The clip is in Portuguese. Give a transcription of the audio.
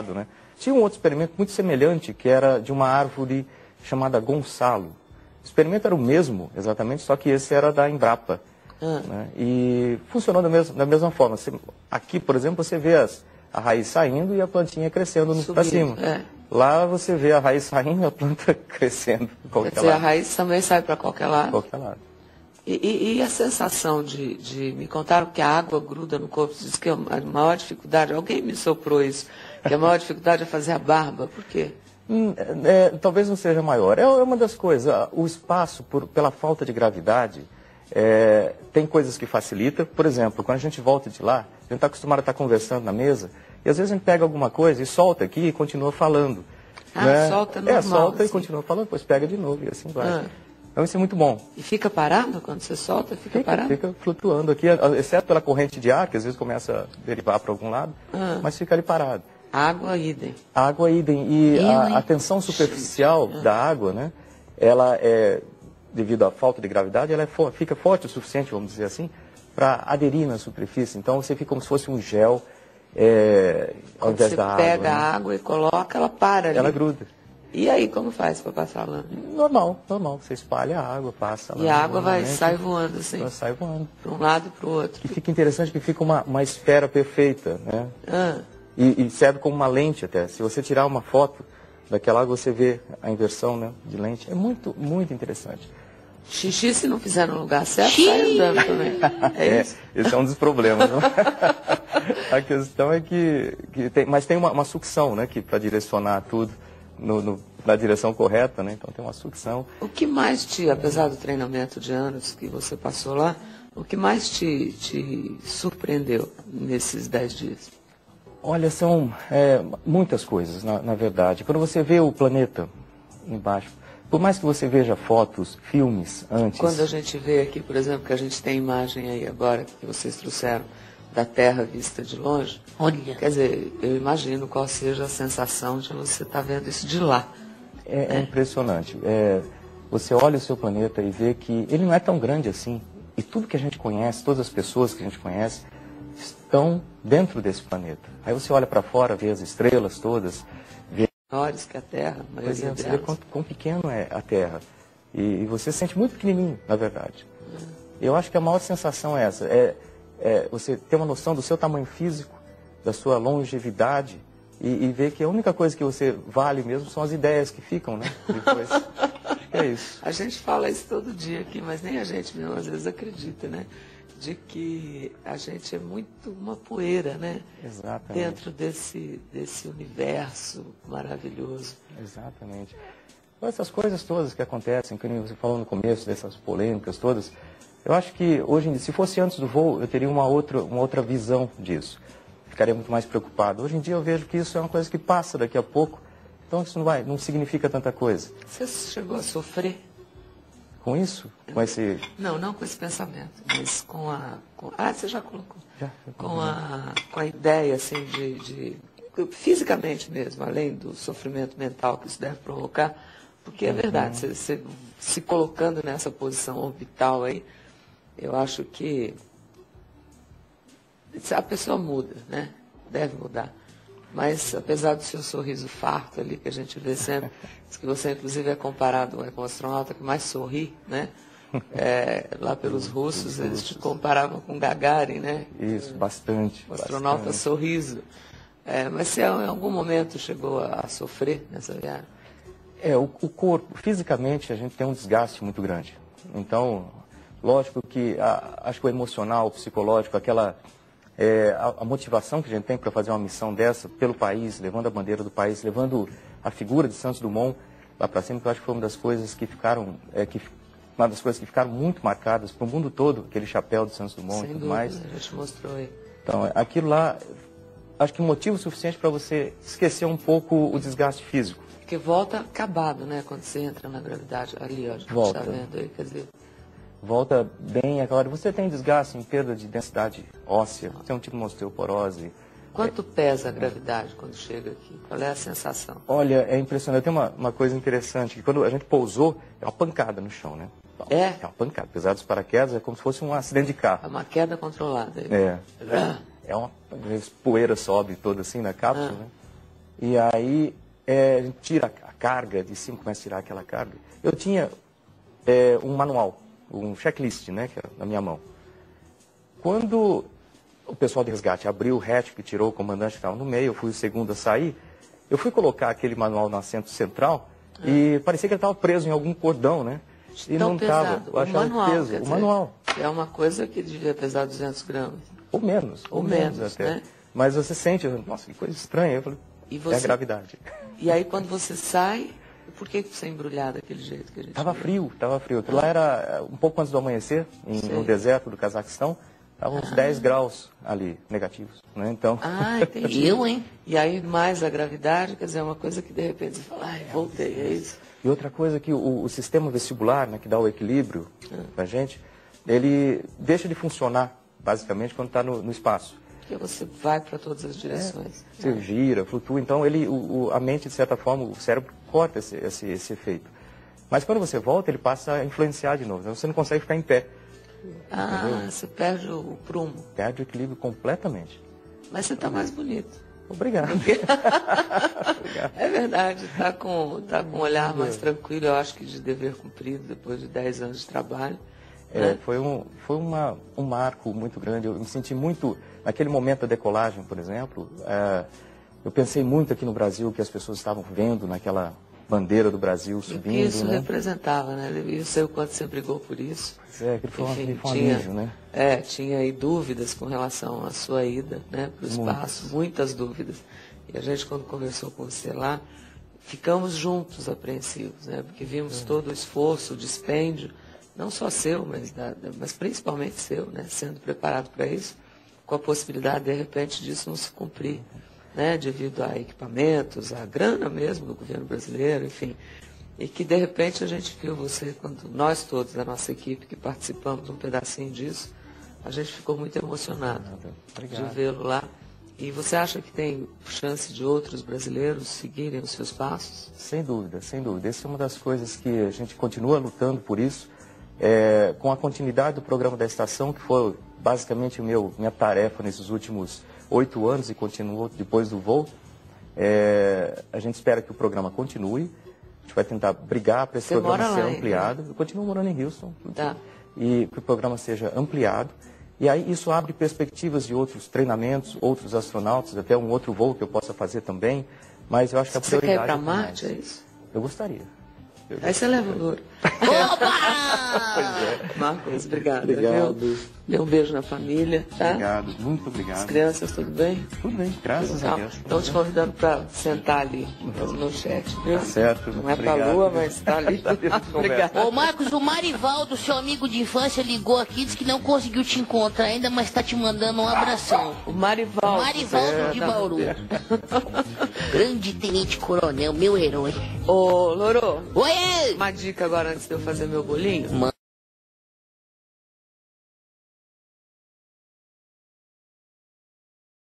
né? Tinha um outro experimento muito semelhante, que era de uma árvore chamada Gonçalo. O experimento era o mesmo, exatamente, só que esse era da Embrapa. Né? E funcionou da mesma forma. Aqui, por exemplo, você vê a raiz saindo e a plantinha crescendo para cima. Lá você vê a raiz saindo e a planta crescendo. Quer dizer, a raiz também sai para qualquer lado? Qualquer lado. E a sensação me contaram que a água gruda no corpo, diz que a maior dificuldade, alguém me soprou isso, que a maior dificuldade é fazer a barba, por quê? Talvez não seja maior. É uma das coisas. O espaço, pela falta de gravidade, tem coisas que facilitam. Por exemplo, quando a gente volta de lá, a gente está acostumado a estar conversando na mesa, e às vezes a gente pega alguma coisa e solta aqui e continua falando. Né? Solta normal. Solta assim. E continua falando, depois pega de novo e assim vai. Então isso é muito bom. E fica parado quando você solta? Fica parado? Fica flutuando aqui, exceto pela corrente de ar, que às vezes começa a derivar para algum lado, mas fica ali parado. Água, idem. Água, idem. E a tensão superficial da água, né, ela devido à falta de gravidade, ela fica forte o suficiente, vamos dizer assim, para aderir na superfície. Então você fica como se fosse um gel ao invés da água. Você pega a água e coloca, ela para ali. Ela gruda. E aí, como faz para passar a lâmina? Normal. Você espalha a água, passa a lâmina. E a água sai voando assim? Ela sai voando. Para um lado e para o outro. E fica interessante que fica uma esfera perfeita, né? E serve como uma lente até. Se você tirar uma foto daquela água, você vê a inversão, né, de lente. É muito, muito interessante. Xixi, se não fizer no lugar certo, sai andando também. Isso? Esse é um dos problemas. Não? A questão é que tem uma sucção, né, para direcionar tudo na direção correta, né? Então tem uma sucção. O que mais apesar do treinamento de anos que você passou lá, o que mais te surpreendeu nesses 10 dias? Olha, são muitas coisas, na verdade. Quando você vê o planeta embaixo, por mais que você veja fotos, filmes antes... Quando a gente vê aqui, por exemplo, que a gente tem imagem aí agora que vocês trouxeram da Terra vista de longe, olha, quer dizer, eu imagino qual seja a sensação de você estar vendo isso de lá. É impressionante. Você olha o seu planeta e vê que ele não é tão grande assim. E tudo que a gente conhece, todas as pessoas que a gente conhece, estão dentro desse planeta. Aí você olha para fora, vê as estrelas todas, vê... menores que a Terra, a maioria delas. Você vê quão pequeno é a Terra. E você se sente muito pequenininho, na verdade. Eu acho que a maior sensação é essa. Você ter uma noção do seu tamanho físico, da sua longevidade, e ver que a única coisa que você vale mesmo são as ideias que ficam, né? Depois. Acho que é isso. A gente fala isso todo dia aqui, mas nem a gente mesmo às vezes acredita, né? De que a gente é muito uma poeira, né? Exatamente. Dentro desse universo maravilhoso. Exatamente. Então, essas coisas todas que acontecem, que você falou no começo, dessas polêmicas todas, eu acho que hoje em dia, se fosse antes do voo, eu teria uma outra visão disso. Ficaria muito mais preocupado. Hoje em dia eu vejo que isso é uma coisa que passa daqui a pouco, então isso não significa tanta coisa. Você chegou a sofrer? Com isso? Com esse... Não com esse pensamento, mas você já colocou. Já. Com a ideia, assim, fisicamente mesmo, além do sofrimento mental que isso deve provocar, porque é verdade, você se colocando nessa posição orbital aí, eu acho que a pessoa muda, né? Deve mudar. Mas, apesar do seu sorriso farto ali, que a gente vê sempre, diz que você, inclusive, é comparado com o astronauta que mais sorri, né? Lá pelos russos, eles te comparavam com Gagarin, né? Isso, bastante. O astronauta sorriso. Mas você, em algum momento, chegou a sofrer nessa viagem? O corpo, fisicamente, a gente tem um desgaste muito grande. Então, lógico que acho que o emocional, o psicológico, a motivação que a gente tem para fazer uma missão dessa pelo país, levando a bandeira do país, levando a figura de Santos Dumont lá para cima, que eu acho que foi uma das coisas que ficaram muito marcadas para o mundo todo, aquele chapéu de Santos Dumont. Sem e tudo dúvida, mais. A gente mostrou aí. Então, aquilo lá, acho que motivo suficiente para você esquecer um pouco o desgaste físico. Porque volta acabado, né, quando você entra na gravidade, ali, ó, a gente volta. está vendo aí, quer dizer... Volta bem, agora você tem desgaste em perda de densidade óssea, você tem um tipo de osteoporose. Quanto pesa a gravidade quando chega aqui? Qual é a sensação? Olha, é impressionante. Tem uma coisa interessante, que quando a gente pousou, é uma pancada no chão, né? É uma pancada. Apesar dos paraquedas, é como se fosse um acidente de carro. É uma queda controlada. É uma poeira sobe toda assim na cápsula, né? E aí a gente tira a carga de cima, começa a tirar aquela carga. Eu tinha um manual, um checklist, né, que é na minha mão. Quando o pessoal de resgate abriu o hatch, que tirou o comandante que estava no meio, eu fui o segundo a sair, eu fui colocar aquele manual no assento central e parecia que ele estava preso em algum cordão, né? E tão não estava. Eu achava manual, peso. O manual. É uma coisa que devia pesar 200 gramas. Ou menos. Ou menos, até. né? Mas você sente, nossa, que coisa estranha. Eu falei, é a gravidade. E aí quando você sai, por que você é embrulhado daquele jeito que a gente Estava frio. Aquilo lá era um pouco antes do amanhecer, no deserto do Cazaquistão. Estavam uns 10 graus ali, negativos, né? Então... entendi. Hein? E aí, mais a gravidade, quer dizer, é uma coisa que de repente você fala, voltei, é isso. E outra coisa que o sistema vestibular, né, que dá o equilíbrio pra gente, ele deixa de funcionar, basicamente, quando está no espaço. Porque você vai para todas as direções. Você gira, flutua, então a mente, de certa forma, o cérebro corta esse efeito. Mas quando você volta, ele passa a influenciar de novo, então você não consegue ficar em pé. Entendeu? Você perde o prumo. Perde o equilíbrio completamente. Mas você está mais bonito. Obrigado. É verdade, está com um olhar mais tranquilo, eu acho que de dever cumprido, depois de 10 anos de trabalho. Né? Foi um marco muito grande, eu me senti muito, naquele momento da decolagem, por exemplo, eu pensei muito aqui no Brasil, que as pessoas estavam vendo naquela bandeira do Brasil subindo. E o que isso representava, né? Eu sei o quanto você brigou por isso. Aquele foi um alívio, né? Tinha aí dúvidas com relação à sua ida, né, para o espaço, muitas dúvidas. E a gente, quando conversou com você lá, ficamos juntos apreensivos, né? Porque vimos todo o esforço, o dispêndio, não só seu, mas principalmente seu, né? Sendo preparado para isso, com a possibilidade, de repente, disso não se cumprir. Né, devido a equipamentos, a grana mesmo do governo brasileiro, enfim. E que, de repente, a gente viu você, quando nós todos da nossa equipe que participamos de um pedacinho disso, a gente ficou muito emocionado de vê-lo lá. E você acha que tem chance de outros brasileiros seguirem os seus passos? Sem dúvida, sem dúvida. Essa é uma das coisas que a gente continua lutando por isso, com a continuidade do programa da estação, que foi basicamente minha tarefa nesses últimos 8 anos e continuou depois do voo. A gente espera que o programa continue. A gente vai tentar brigar para esse programa ser ampliado. Eu continuo morando em Houston. E que o programa seja ampliado. E aí isso abre perspectivas de outros treinamentos, outros astronautas, até um outro voo que eu possa fazer também. Mas eu acho que a prioridade... Você quer ir para Marte, é isso? Eu gostaria. Aí você leva o louro. Opa! Marcos, obrigado. Obrigado. Dê um beijo na família, tá? Obrigado, muito obrigado. As crianças, tudo bem? Tudo bem, graças a Deus. Estão te convidando para sentar ali no chat, viu? Tá certo. Não é para a lua, mas está ali. Obrigado. Ô Marcos, o Marivaldo, seu amigo de infância, ligou aqui, disse que não conseguiu te encontrar ainda, mas está te mandando um abração. O Marivaldo. Marivaldo de Bauru. Grande tenente coronel, meu herói. Ô, Loro. Oi! Uma dica agora antes de eu fazer meu bolinho.